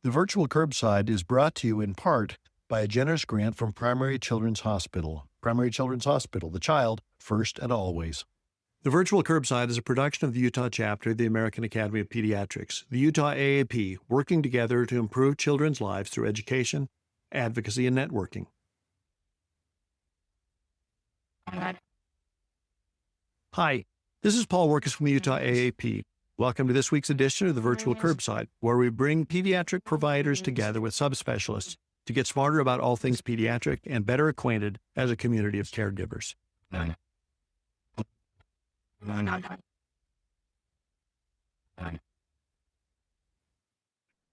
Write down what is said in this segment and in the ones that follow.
The Virtual Curbside is brought to you in part by a generous grant from Primary Children's Hospital. Primary Children's Hospital, the child first and always. The Virtual Curbside is a production of the Utah chapter of the American Academy of Pediatrics, the Utah AAP, working together to improve children's lives through education, advocacy, and networking. Hi, this is Paul Wirkus from the Utah AAP. Welcome to this week's edition of the Virtual Curbside, where we bring pediatric providers together with subspecialists to get smarter about all things pediatric and better acquainted as a community of caregivers.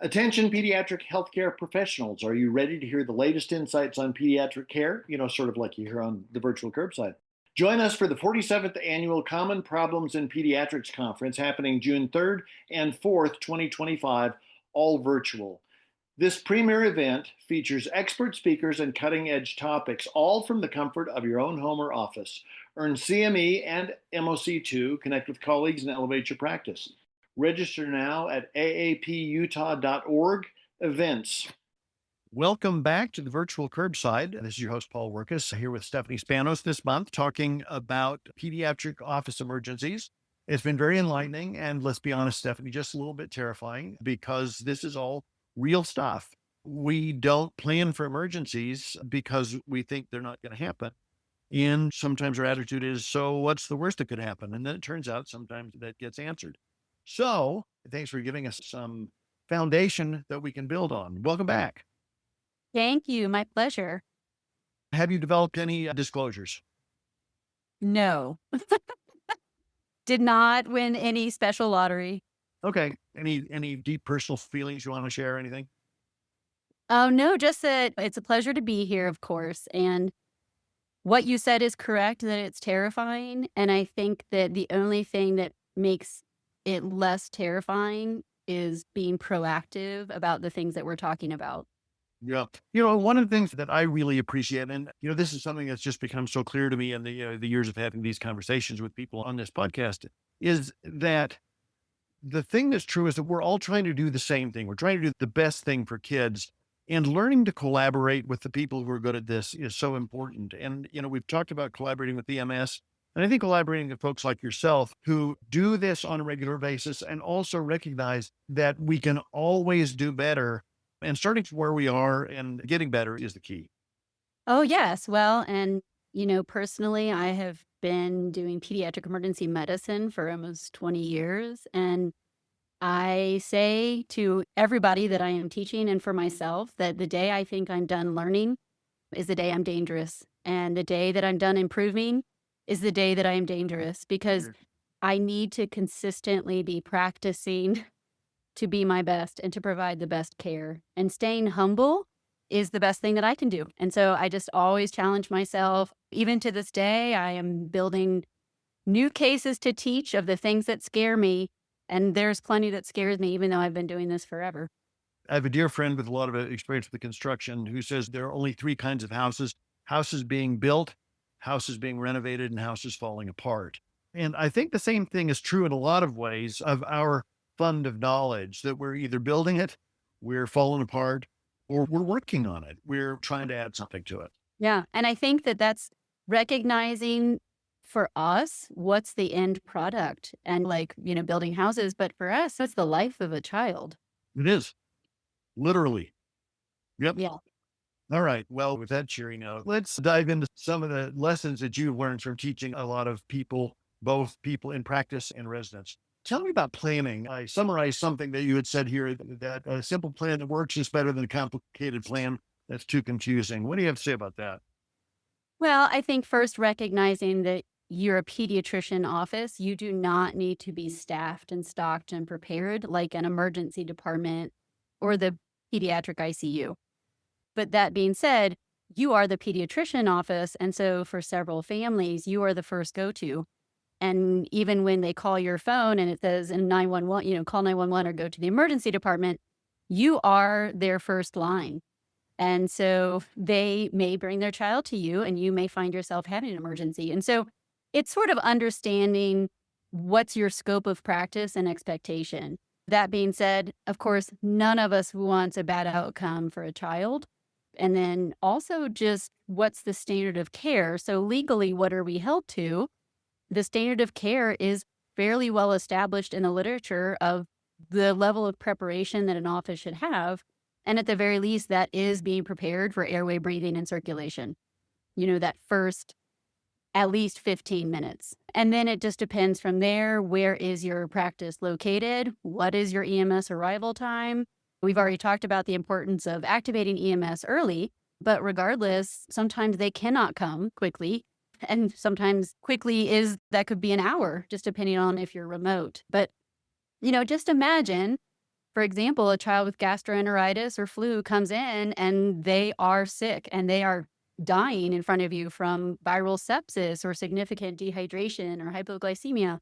Attention pediatric healthcare professionals. Are you ready to hear the latest insights on pediatric care? Sort of like you hear on the Virtual Curbside. Join us for the 47th Annual Common Problems in Pediatrics Conference happening June 3rd and 4th, 2025, all virtual. This premier event features expert speakers and cutting-edge topics, all from the comfort of your own home or office. Earn CME and MOC2, connect with colleagues, and elevate your practice. Register now at aaputah.org events. Welcome back to the Virtual Curbside. This is your host, Paul Wirkus, here with Stephanie Spanos this month, talking about pediatric office emergencies. It's been very enlightening, and let's be honest, Stephanie, just a little bit terrifying, because this is all real stuff. We don't plan for emergencies because we think they're not going to happen. And sometimes our attitude is, so what's the worst that could happen? And then it turns out sometimes that gets answered. So thanks for giving us some foundation that we can build on. Welcome back. Thank you. My pleasure. Have you developed any disclosures? No. Did not win any special lottery. Okay. Any deep personal feelings you want to share? Anything? Oh, no, just that it's a pleasure to be here, of course. And what you said is correct, that it's terrifying. And I think that the only thing that makes it less terrifying is being proactive about the things that we're talking about. Yeah. One of the things that I really appreciate, and, this is something that's just become so clear to me in the years of having these conversations with people on this podcast, is that the thing that's true is that we're all trying to do the same thing. We're trying to do the best thing for kids, and learning to collaborate with the people who are good at this is so important. And, we've talked about collaborating with EMS, and I think collaborating with folks like yourself who do this on a regular basis and also recognize that we can always do better. And starting from where we are and getting better is the key. Oh, yes. Well, and, personally, I have been doing pediatric emergency medicine for almost 20 years. And I say to everybody that I am teaching and for myself that the day I think I'm done learning is the day I'm dangerous. And the day that I'm done improving is the day that I am dangerous, because I need to consistently be practicing to be my best and to provide the best care. And staying humble is the best thing that I can do. And so I just always challenge myself. Even to this day, I am building new cases to teach of the things that scare me. And there's plenty that scares me, even though I've been doing this forever. I have a dear friend with a lot of experience with construction who says there are only three kinds of houses: houses being built, houses being renovated, and houses falling apart. And I think the same thing is true in a lot of ways of our fund of knowledge, that we're either building it, we're falling apart, or we're working on it. We're trying to add something to it. Yeah. And I think that that's recognizing for us what's the end product, and building houses. But for us, that's the life of a child. It is. Literally. Yep. Yeah. All right. Well, with that cheery note, let's dive into some of the lessons that you've learned from teaching a lot of people, both people in practice and residents. Tell me about planning. I summarized something that you had said here, that a simple plan that works is better than a complicated plan that's too confusing. What do you have to say about that? Well, I think first recognizing that you're a pediatrician office, you do not need to be staffed and stocked and prepared like an emergency department or the pediatric ICU. But that being said, you are the pediatrician office. And so for several families, you are the first go-to. And even when they call your phone and it says in 911, call 911 or go to the emergency department, you are their first line. And so they may bring their child to you and you may find yourself having an emergency. And so it's sort of understanding what's your scope of practice and expectation. That being said, of course, none of us wants a bad outcome for a child. And then also just what's the standard of care? So legally, what are we held to? The standard of care is fairly well established in the literature of the level of preparation that an office should have. And at the very least, that is being prepared for airway breathing and circulation. That first at least 15 minutes. And then it just depends from there. Where is your practice located? What is your EMS arrival time? We've already talked about the importance of activating EMS early, but regardless, sometimes they cannot come quickly. And sometimes that could be an hour, just depending on if you're remote. But, just imagine, for example, a child with gastroenteritis or flu comes in and they are sick and they are dying in front of you from viral sepsis or significant dehydration or hypoglycemia.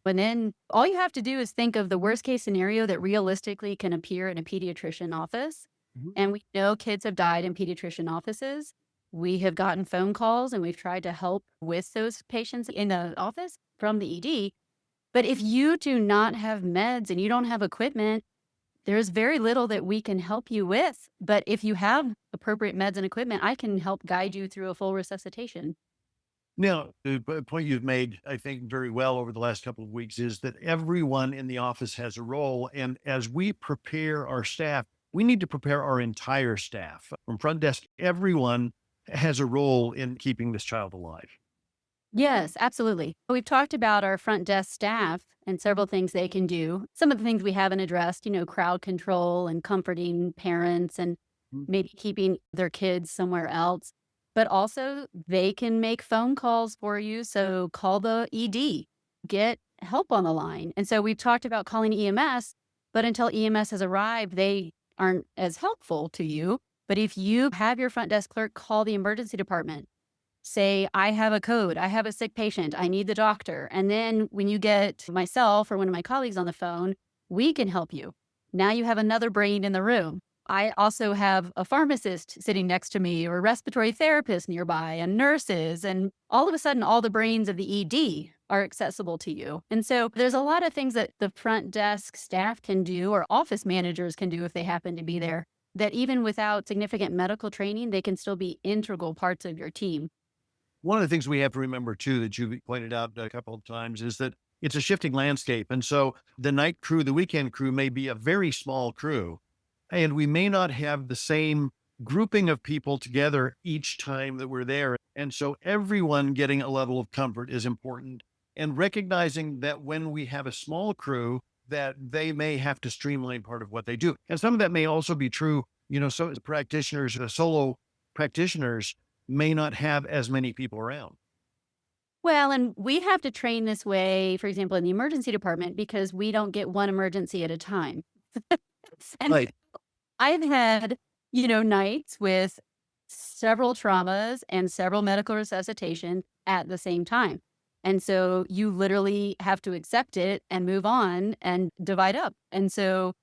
And then all you have to do is think of the worst case scenario that realistically can appear in a pediatrician office. Mhm. And we know kids have died in pediatrician offices. We have gotten phone calls and we've tried to help with those patients in the office from the ED. But if you do not have meds and you don't have equipment, there's very little that we can help you with. But if you have appropriate meds and equipment, I can help guide you through a full resuscitation. Now, the point you've made, I think, very well over the last couple of weeks is that everyone in the office has a role. And as we prepare our staff, we need to prepare our entire staff from front desk. Everyone has a role in keeping this child alive. Yes, absolutely. We've talked about our front desk staff and several things they can do. Some of the things we haven't addressed, crowd control and comforting parents and Mhm. maybe keeping their kids somewhere else. But also, they can make phone calls for you. So call the ED, get help on the line. And so we've talked about calling EMS, but until EMS has arrived, they aren't as helpful to you. But if you have your front desk clerk call the emergency department, say, I have a code, I have a sick patient, I need the doctor. And then when you get myself or one of my colleagues on the phone, we can help you. Now you have another brain in the room. I also have a pharmacist sitting next to me or a respiratory therapist nearby and nurses. And all of a sudden, all the brains of the ED are accessible to you. And so there's a lot of things that the front desk staff can do or office managers can do if they happen to be there, that even without significant medical training, they can still be integral parts of your team. One of the things we have to remember, too, that you pointed out a couple of times is that it's a shifting landscape. And so the night crew, the weekend crew may be a very small crew, and we may not have the same grouping of people together each time that we're there. And so everyone getting a level of comfort is important. And recognizing that when we have a small crew, that they may have to streamline part of what they do. And some of that may also be true, so as practitioners, the solo practitioners may not have as many people around. Well, and we have to train this way, for example, in the emergency department, because we don't get one emergency at a time. And Right. I've had, nights with several traumas and several medical resuscitation at the same time. And so you literally have to accept it and move on and divide up. And so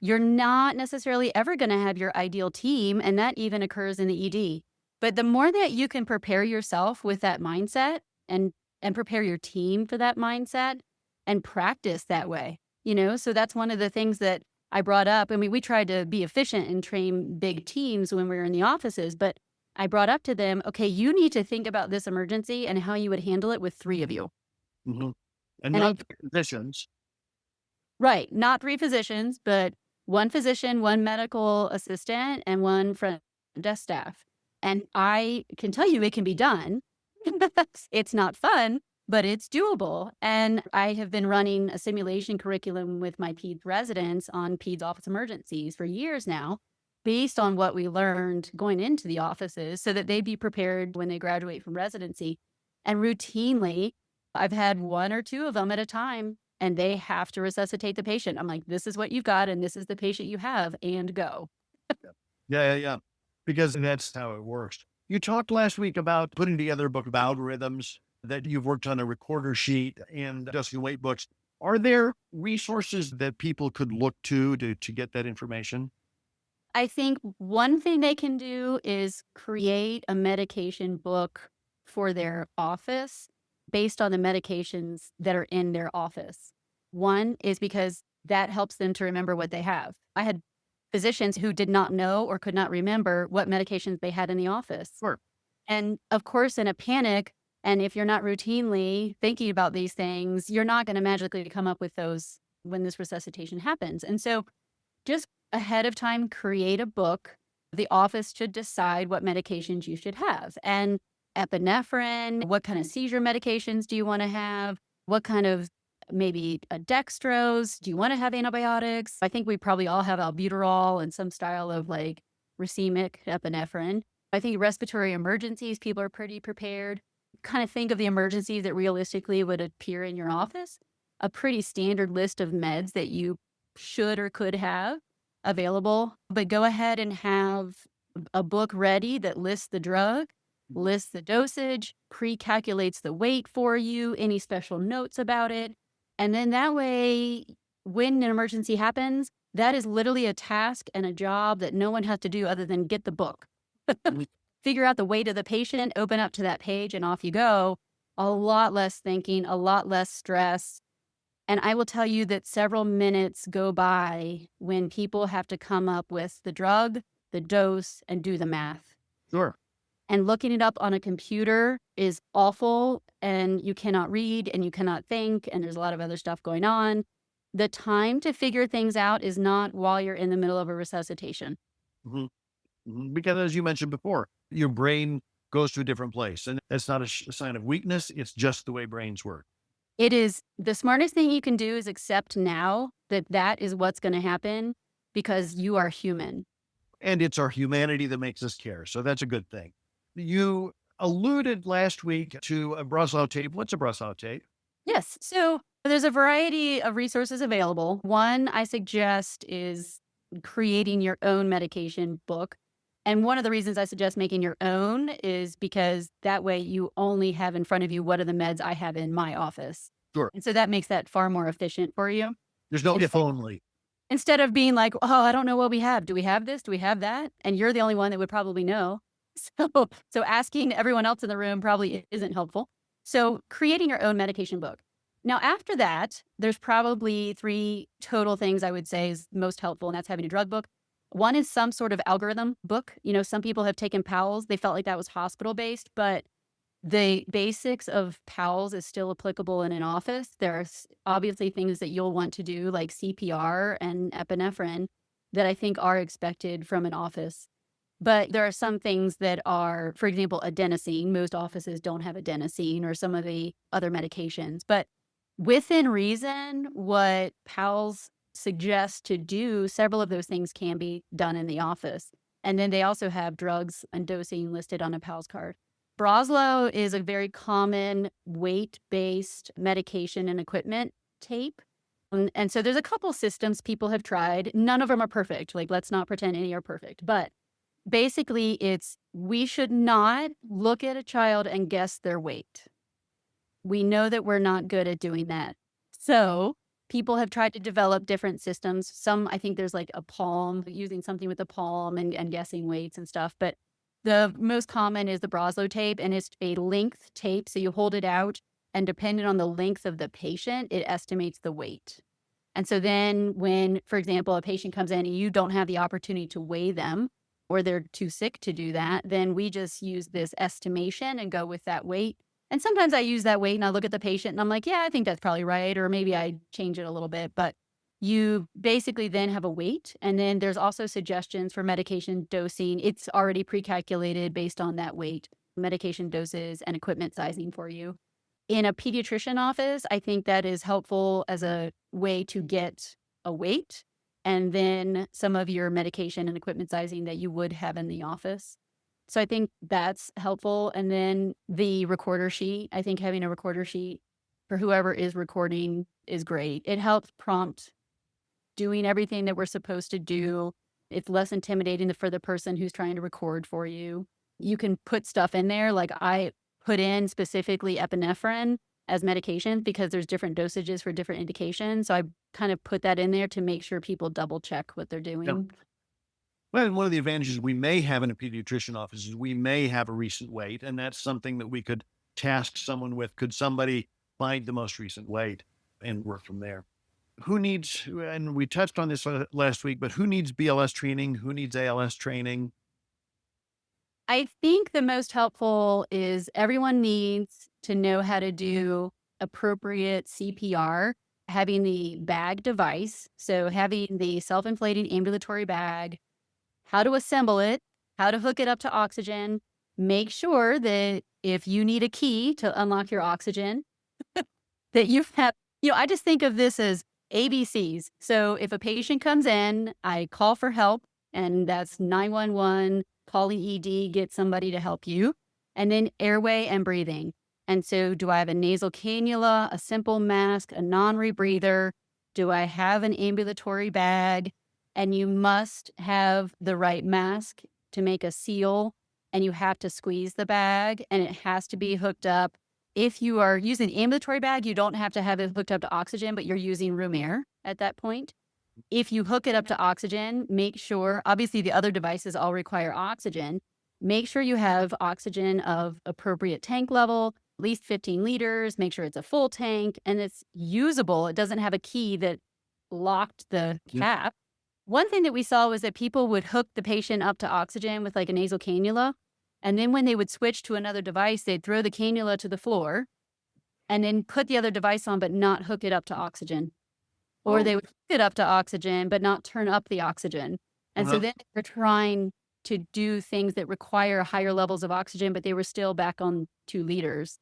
you're not necessarily ever going to have your ideal team. And that even occurs in the ED. But the more that you can prepare yourself with that mindset and prepare your team for that mindset and practice that way, so that's one of the things that I brought up. I mean, we tried to be efficient and train big teams when we were in the offices, but I brought up to them, okay, you need to think about this emergency and how you would handle it with 3 of you. Hmm. And And I not physicians. Right, not 3 physicians, but 1 physician, 1 medical assistant, and 1 front desk staff. And I can tell you it can be done. It's not fun, but it's doable. And I have been running a simulation curriculum with my peds residents on peds office emergencies for years now, based on what we learned going into the offices so that they be prepared when they graduate from residency. And routinely, I've had 1 or 2 of them at a time, and they have to resuscitate the patient. I'm like, this is what you've got, and this is the patient you have, and go. Yeah, yeah, yeah. Because that's how it works. You talked last week about putting together a book of algorithms, that you've worked on a recorder sheet and desk and weight books. Are there resources that people could look to get that information? I think one thing they can do is create a medication book for their office based on the medications that are in their office. One is because that helps them to remember what they have. I had physicians who did not know or could not remember what medications they had in the office. Sure. And of course, in a panic, and if you're not routinely thinking about these things, you're not going to magically come up with those when this resuscitation happens. And so just ahead of time, create a book. The office should decide what medications you should have. And epinephrine, what kind of seizure medications do you want to have? What kind of maybe a dextrose? Do you want to have antibiotics? I think we probably all have albuterol and some style of like racemic epinephrine. I think respiratory emergencies, people are pretty prepared. Kind of think of the emergencies that realistically would appear in your office. A pretty standard list of meds that you should or could have available, but go ahead and have a book ready that lists the drug, lists the dosage, pre-calculates the weight for you, any special notes about it. And then that way, when an emergency happens, that is literally a task and a job that no one has to do other than get the book. Figure out the weight of the patient, open up to that page, and off you go. A lot less thinking, a lot less stress. And I will tell you that several minutes go by when people have to come up with the drug, the dose, and do the math. Sure. And looking it up on a computer is awful, and you cannot read and you cannot think, and there's a lot of other stuff going on. The time to figure things out is not while you're in the middle of a resuscitation. Mhm. Because as you mentioned before, your brain goes to a different place, and that's not a sign of weakness. It's just the way brains work. It is the smartest thing you can do is accept now that that is what's going to happen because you are human. And it's our humanity that makes us care. So that's a good thing. You alluded last week to a Breslau tape. What's a Breslau tape? Yes. So there's a variety of resources available. One I suggest is creating your own medication book. And one of the reasons I suggest making your own is because that way you only have in front of you what are the meds I have in my office. Sure. And so that makes that far more efficient for you. There's no It's if only. Instead of being like, oh, I don't know what we have. Do we have this? Do we have that? And you're the only one that would probably know. So asking everyone else in the room probably isn't helpful. So creating your own medication book. Now, after that, there's probably 3 total things I would say is most helpful, and that's having a drug book. One is some sort of algorithm book. Some people have taken PALS. They felt like that was hospital-based, but the basics of PALS is still applicable in an office. There's obviously things that you'll want to do like CPR and epinephrine that I think are expected from an office. But there are some things that are, for example, adenosine. Most offices don't have adenosine or some of the other medications. But within reason, what PALS suggests to do, several of those things can be done in the office. And then they also have drugs and dosing listed on a PALS card. Breslau is a very common weight-based medication and equipment tape. And so there's a couple systems people have tried. None of them are perfect. Like, let's not pretend any are perfect. But basically, we should not look at a child and guess their weight. We know that we're not good at doing that. So people have tried to develop different systems. Some, I think there's like a palm, using something with a palm and guessing weights and stuff. But the most common is the Breslau tape, and it's a length tape. So you hold it out, and depending on the length of the patient, it estimates the weight. And so then when, for example, a patient comes in and you don't have the opportunity to weigh them, or they're too sick to do that, then we just use this estimation and go with that weight. And sometimes I use that weight and I look at the patient and I'm like, yeah, I think that's probably right. Or maybe I change it a little bit, but you basically then have a weight. And then there's also suggestions for medication dosing. It's already pre-calculated based on that weight, medication doses and equipment sizing for you. In a pediatrician office, I think that is helpful as a way to get a weight and then some of your medication and equipment sizing that you would have in the office. So I think that's helpful. And then the recorder sheet, I think having a recorder sheet for whoever is recording is great. It helps prompt doing everything that we're supposed to do. It's less intimidating for the person who's trying to record for you. You can put stuff in there. Like I put in specifically epinephrine as medication because there's different dosages for different indications. So I kind of put that in there to make sure people double check what they're doing. Yep. Well, and one of the advantages we may have in a pediatrician office is we may have a recent weight, and that's something that we could task someone with. Could somebody find the most recent weight and work from there? who needs, and we touched on this last week, but who needs BLS training? Who needs ALS training? I think the most helpful is everyone needs to know how to do appropriate CPR, having the bag device. So having the self-inflating ambulatory bag, how to assemble it, how to hook it up to oxygen. Make sure that if you need a key to unlock your oxygen, that you have, I just think of this as ABCs. So if a patient comes in, I call for help, and that's 911, call ED, get somebody to help you, and then airway and breathing. And so do I have a nasal cannula, a simple mask, a non-rebreather? Do I have an ambulatory bag? And you must have the right mask to make a seal, and you have to squeeze the bag, and it has to be hooked up. If you are using the ambulatory bag, you don't have to have it hooked up to oxygen, but you're using room air at that point. If you hook it up to oxygen, make sure, obviously the other devices all require oxygen. Make sure you have oxygen of appropriate tank level, at least 15 liters. Make sure it's a full tank and it's usable. It doesn't have a key that locked the cap. One thing that we saw was that people would hook the patient up to oxygen with like a nasal cannula. And then when they would switch to another device, they'd throw the cannula to the floor and then put the other device on, but not hook it up to oxygen. Or they would hook it up to oxygen, but not turn up the oxygen. And so then they're trying to do things that require higher levels of oxygen, but they were still back on 2 liters.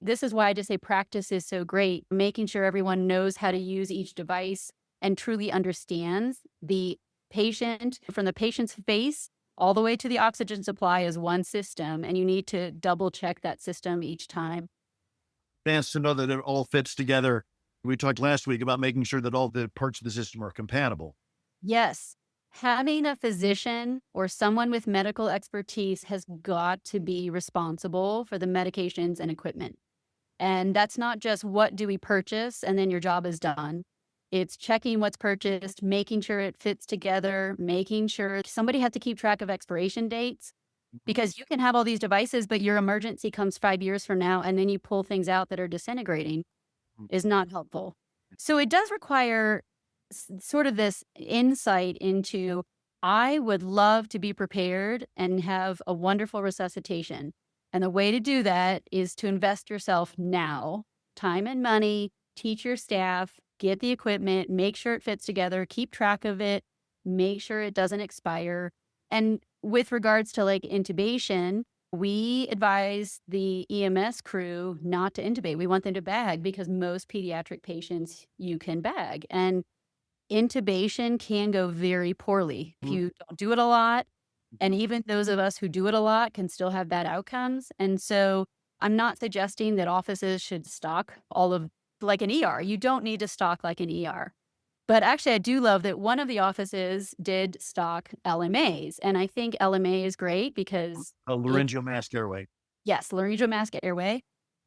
This is why I just say practice is so great, making sure everyone knows how to use each device and truly understands the patient from the patient's face all the way to the oxygen supply is one system, and you need to double check that system each time. Fans to know that it all fits together. We talked last week about making sure that all the parts of the system are compatible. Yes. Having a physician or someone with medical expertise has got to be responsible for the medications and equipment. And that's not just what do we purchase and then your job is done. It's checking what's purchased, making sure it fits together, making sure somebody has to keep track of expiration dates, because you can have all these devices, but your emergency comes 5 years from now, and then you pull things out that are disintegrating is not helpful. So it does require sort of this insight into, I would love to be prepared and have a wonderful resuscitation. And the way to do that is to invest yourself now, time and money, teach your staff, get the equipment, make sure it fits together, keep track of it, make sure it doesn't expire. And with regards to like intubation, we advise the EMS crew not to intubate. We want them to bag because most pediatric patients you can bag. And intubation can go very poorly if you don't do it a lot. And even those of us who do it a lot can still have bad outcomes. And so I'm not suggesting that offices should stock all of like an ER. You don't need to stock like an ER. But actually, I do love that one of the offices did stock LMAs. And I think LMA is great because A laryngeal mask airway. yes, laryngeal mask airway.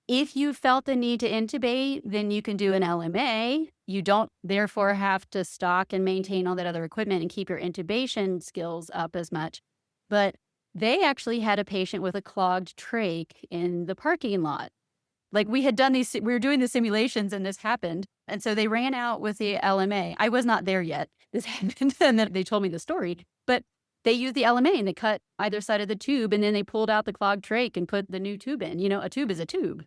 If you felt the need to intubate, then you can do an LMA. You don't therefore have to stock and maintain all that other equipment and keep your intubation skills up as much. But they actually had a patient with a clogged trach in the parking lot. Like we were doing the simulations and this happened. And so they ran out with the LMA. I was not there yet. This happened and then they told me the story. But they used the LMA and they cut either side of the tube and then they pulled out the clogged trach and put the new tube in. A tube is a tube.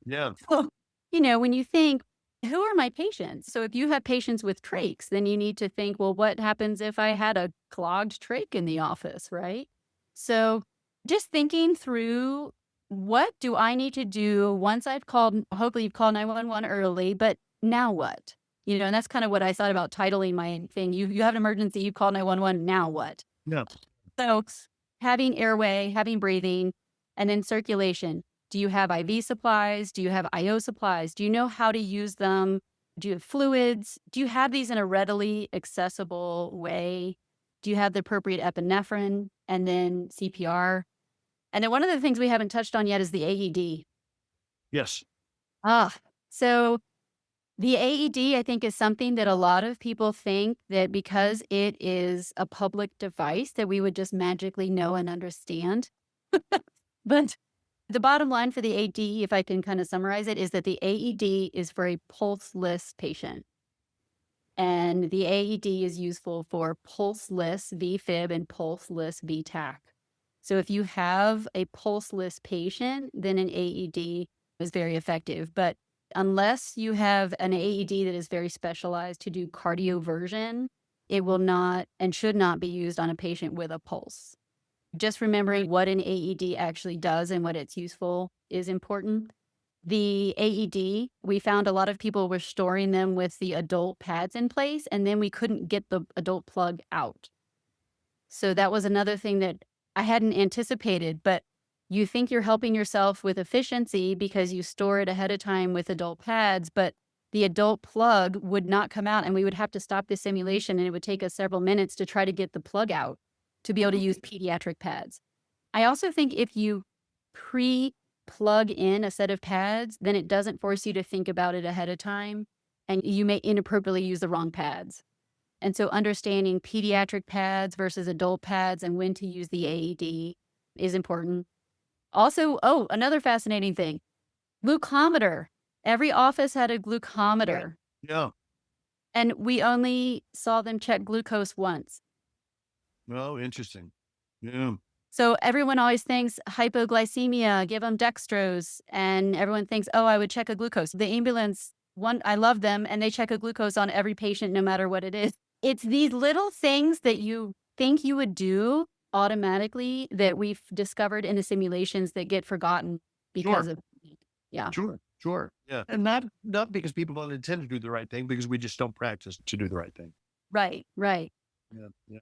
Yeah. So, when you think, who are my patients? So if you have patients with trachs, then you need to think, well, what happens if I had a clogged trach in the office, right? So just thinking through, what do I need to do once I've called, hopefully you've called 911 early, but now what? And that's kind of what I thought about titling my thing. You have an emergency, you call 911, now what? Yeah. So having airway, having breathing, and then circulation. Do you have IV supplies? Do you have IO supplies? Do you know how to use them? Do you have fluids? Do you have these in a readily accessible way? Do you have the appropriate epinephrine and then CPR? And then one of the things we haven't touched on yet is the AED. Yes. So the AED, I think, is something that a lot of people think that because it is a public device that we would just magically know and understand. But the bottom line for the AED, if I can kind of summarize it, is that the AED is for a pulseless patient. And the AED is useful for pulseless VFib and pulseless VTAC. So if you have a pulseless patient, then an AED is very effective. But unless you have an AED that is very specialized to do cardioversion, it will not and should not be used on a patient with a pulse. Just remembering what an AED actually does and what it's useful is important. The AED, we found a lot of people were storing them with the adult pads in place, and then we couldn't get the adult plug out. So that was another thing that I hadn't anticipated, but you think you're helping yourself with efficiency because you store it ahead of time with adult pads, but the adult plug would not come out, and we would have to stop the simulation, and it would take us several minutes to try to get the plug out to be able to use pediatric pads. I also think if you plug in a set of pads, then it doesn't force you to think about it ahead of time, and you may inappropriately use the wrong pads. And so understanding pediatric pads versus adult pads and when to use the AED is important. Also, another fascinating thing, glucometer. Every office had a glucometer. Yeah. And we only saw them check glucose once. Oh, interesting. Yeah. So everyone always thinks hypoglycemia, give them dextrose. And everyone thinks, I would check a glucose. The ambulance, I love them, and they check a glucose on every patient, no matter what it is. It's these little things that you think you would do automatically that we've discovered in the simulations that get forgotten because of, yeah. Sure. Yeah. And not because people don't intend to do the right thing, because we just don't practice to do the right thing. Right. Yeah.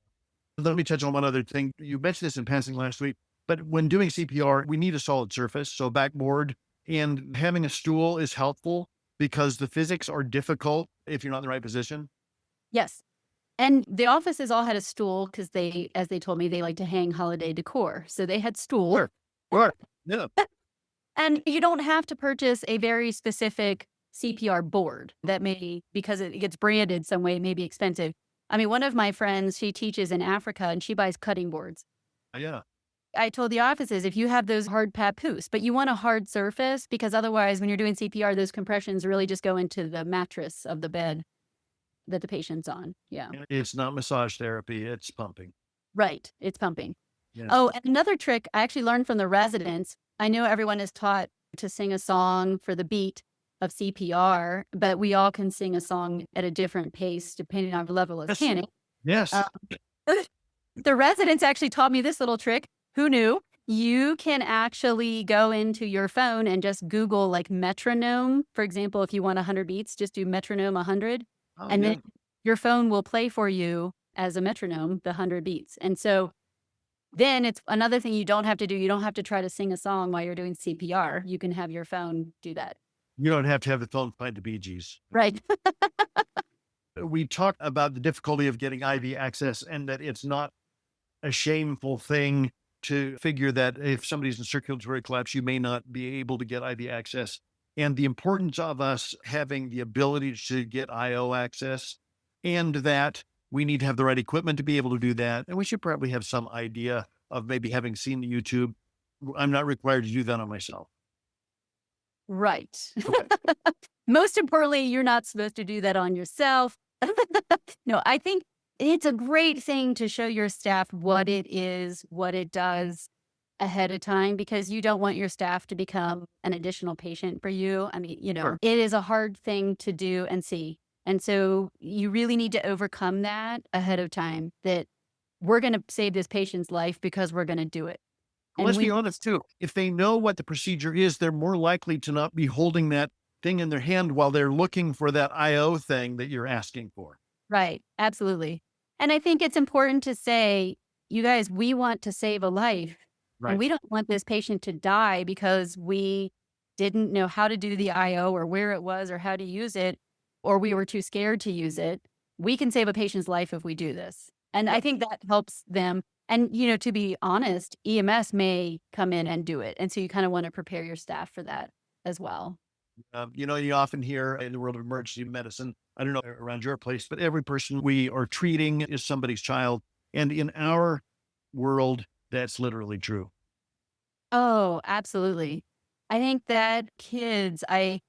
Let me touch on one other thing. You mentioned this in passing last week, but when doing CPR, we need a solid surface. So backboard, and having a stool is helpful because the physics are difficult if you're not in the right position. Yes. And the offices all had a stool because as they told me, they like to hang holiday decor. So they had stool. Sure. Yeah. And you don't have to purchase a very specific CPR board that because it gets branded some way, may be expensive. I mean, one of my friends, she teaches in Africa and she buys cutting boards. Yeah. I told the offices, if you have those hard papoose, but you want a hard surface, because otherwise when you're doing CPR, those compressions really just go into the mattress of the bed that the patient's on. Yeah. It's not massage therapy. It's pumping. Right. It's pumping. Yes. Oh, and another trick I actually learned from the residents. I know everyone is taught to sing a song for the beat of CPR, but we all can sing a song at a different pace depending on the level of panic. Yes. The residents actually taught me this little trick. Who knew? You can actually go into your phone and just Google like metronome. For example, if you want 100 beats, just do metronome 100. Then your phone will play for you as a metronome, the 100 beats. And so then it's another thing you don't have to do. You don't have to try to sing a song while you're doing CPR. You can have your phone do that. You don't have to have the phone find the Bee Gees. Right. We talked about the difficulty of getting IV access and that it's not a shameful thing to figure that if somebody's in circulatory collapse, you may not be able to get IV access, and the importance of us having the ability to get IO access, and that we need to have the right equipment to be able to do that. And we should probably have some idea of maybe having seen the YouTube. I'm not required to do that on myself. Right. Okay. Most importantly, you're not supposed to do that on yourself. No, I think it's a great thing to show your staff what it is, what it does ahead of time, because you don't want your staff to become an additional patient for you. I mean, Sure. It is a hard thing to do and see. And so you really need to overcome that ahead of time, that we're going to save this patient's life because we're going to do it. And let's be honest too. If they know what the procedure is, they're more likely to not be holding that thing in their hand while they're looking for that IO thing that you're asking for. Right. Absolutely. And I think it's important to say, you guys, we want to save a life. Right. And we don't want this patient to die because we didn't know how to do the IO or where it was or how to use it, or we were too scared to use it. We can save a patient's life if we do this. And I think that helps them. And, to be honest, EMS may come in and do it. And so you kind of want to prepare your staff for that as well. You often hear in the world of emergency medicine, I don't know around your place, but every person we are treating is somebody's child. And in our world, that's literally true. Oh, absolutely. I think that kids, I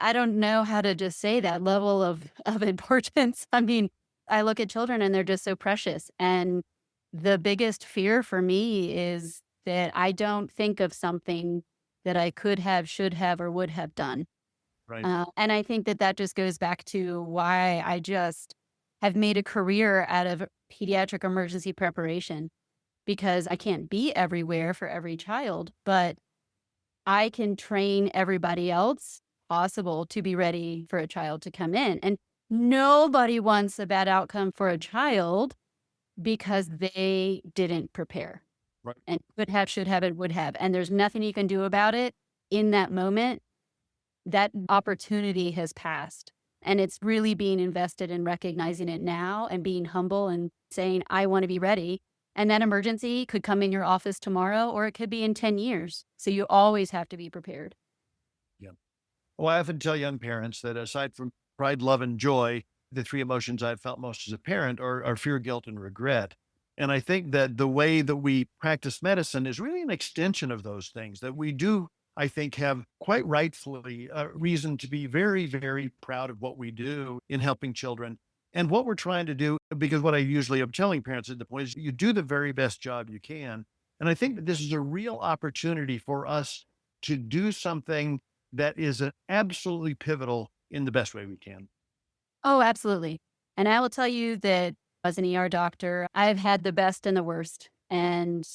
I don't know how to just say that level of importance. I mean, I look at children and they're just so precious. And the biggest fear for me is that I don't think of something that I could have, should have, or would have done. Right. And I think that that just goes back to why I just have made a career out of pediatric emergency preparation, because I can't be everywhere for every child, but I can train everybody else possible to be ready for a child to come in. And nobody wants a bad outcome for a child because they didn't prepare Right. and could have, should have, and would have. And there's nothing you can do about it in that moment. That opportunity has passed. And it's really being invested in recognizing it now and being humble and saying, I want to be ready. And that emergency could come in your office tomorrow, or it could be in 10 years. So you always have to be prepared. Yeah. Well, I often tell young parents that aside from pride, love, and joy, the three emotions I've felt most as a parent are fear, guilt, and regret. And I think that the way that we practice medicine is really an extension of those things, that we do, I think, have quite rightfully a reason to be very, very proud of what we do in helping children and what we're trying to do. Because what I usually am telling parents at the point is you do the very best job you can. And I think that this is a real opportunity for us to do something that is absolutely pivotal in the best way we can. Oh, absolutely. And I will tell you that as an ER doctor, I've had the best and the worst. And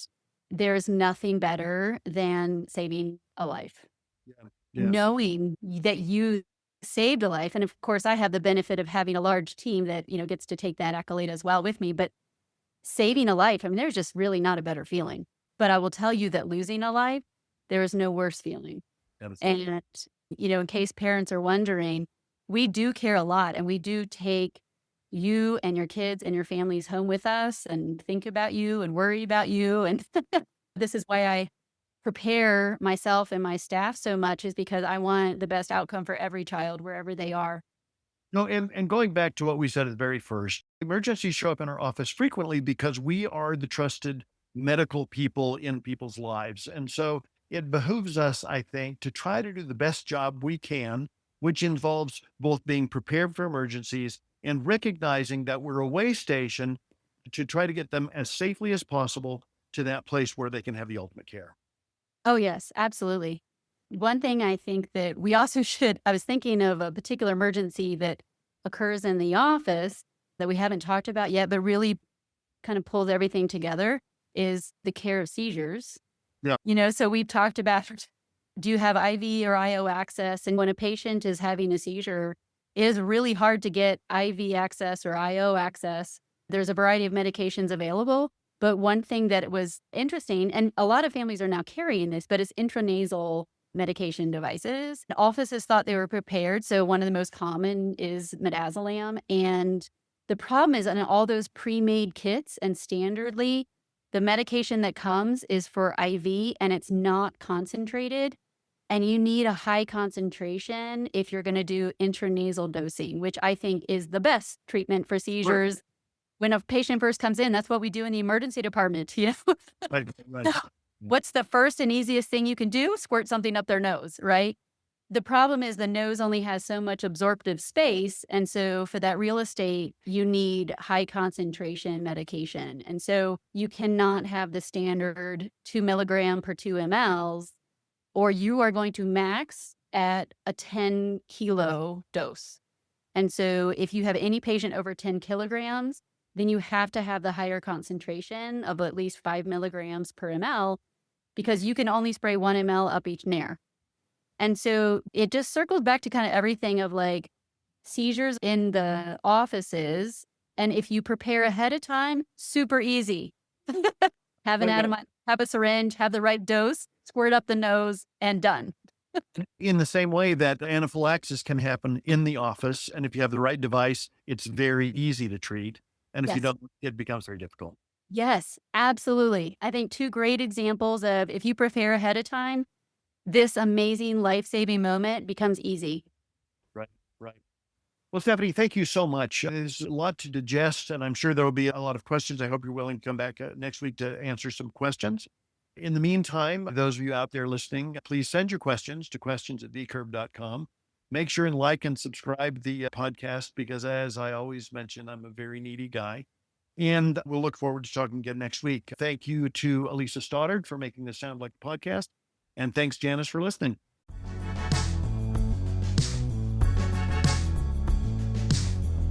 there's nothing better than saving a life. Yeah. Yeah. Knowing that you saved a life. And of course, I have the benefit of having a large team that, gets to take that accolade as well with me. But saving a life, I mean, there's just really not a better feeling. But I will tell you that losing a life, there is no worse feeling. Absolutely. And, in case parents are wondering, we do care a lot and we do take you and your kids and your families home with us and think about you and worry about you. And this is why I prepare myself and my staff so much, is because I want the best outcome for every child wherever they are. No, and going back to what we said at the very first, emergencies show up in our office frequently because we are the trusted medical people in people's lives. And so it behooves us, I think, to try to do the best job we can, which involves both being prepared for emergencies and recognizing that we're a way station to try to get them as safely as possible to that place where they can have the ultimate care. Oh, yes, absolutely. One thing I think that we also should, I was thinking of a particular emergency that occurs in the office that we haven't talked about yet, but really kind of pulls everything together, is the care of seizures. Yeah. So we've talked about, do you have IV or IO access? And when a patient is having a seizure, it is really hard to get IV access or IO access. There's a variety of medications available. But one thing that was interesting, and a lot of families are now carrying this, but it's intranasal medication devices. The offices thought they were prepared. So one of the most common is midazolam. And the problem is in all those pre-made kits and standardly, the medication that comes is for IV and it's not concentrated. And you need a high concentration if you're going to do intranasal dosing, which I think is the best treatment for seizures. When a patient first comes in, that's what we do in the emergency department. Right, right. So what's the first and easiest thing you can do? Squirt something up their nose, right? The problem is the nose only has so much absorptive space. And so for that real estate, you need high concentration medication. And so you cannot have the standard 2 milligram per 2 mLs, or you are going to max at a 10 kilo dose. And so if you have any patient over 10 kilograms, then you have to have the higher concentration of at least 5 milligrams per ml, because you can only spray 1 ml up each nair. And so it just circled back to kind of everything of like seizures in the offices. And if you prepare ahead of time, super easy. Have an atom, have a syringe, have the right dose, squirt up the nose, and done. In the same way that anaphylaxis can happen in the office, and if you have the right device, it's very easy to treat. And if you Yes. don't, it becomes very difficult. Yes, absolutely. I think two great examples of if you prepare ahead of time, this amazing life-saving moment becomes easy. Right, right. Well, Stephanie, thank you so much. There's a lot to digest, and I'm sure there will be a lot of questions. I hope you're willing to come back next week to answer some questions. In the meantime, those of you out there listening, please send your questions to questions@vcurb.com. Make sure and like and subscribe the podcast because, as I always mention, I'm a very needy guy. And we'll look forward to talking again next week. Thank you to Elisa Stoddard for making this sound like a podcast. And thanks, Janice, for listening.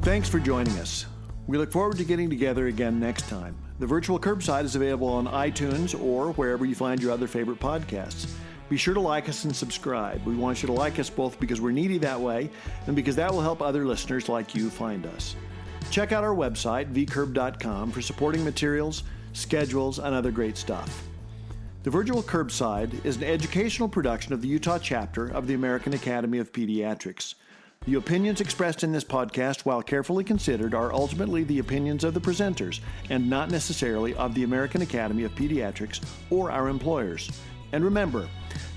Thanks for joining us. We look forward to getting together again next time. The Virtual Curbside is available on iTunes or wherever you find your other favorite podcasts. Be sure to like us and subscribe. We want you to like us both because we're needy that way and because that will help other listeners like you find us. Check out our website, vcurb.com, for supporting materials, schedules, and other great stuff. The Virtual Curbside is an educational production of the Utah chapter of the American Academy of Pediatrics. The opinions expressed in this podcast, while carefully considered, are ultimately the opinions of the presenters and not necessarily of the American Academy of Pediatrics or our employers. And remember,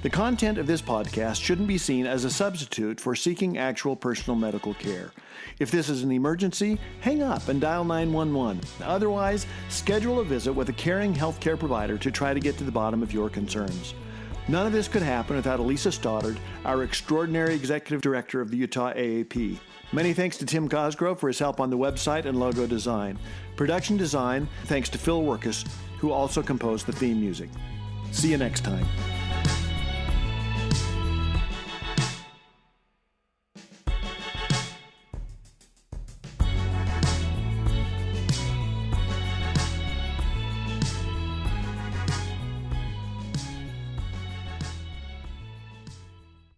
the content of this podcast shouldn't be seen as a substitute for seeking actual personal medical care. If this is an emergency, hang up and dial 911. Otherwise, schedule a visit with a caring healthcare provider to try to get to the bottom of your concerns. None of this could happen without Elisa Stoddard, our extraordinary executive director of the Utah AAP. Many thanks to Tim Cosgrove for his help on the website and logo design. Production design, thanks to Paul Wirkus, who also composed the theme music. See you next time.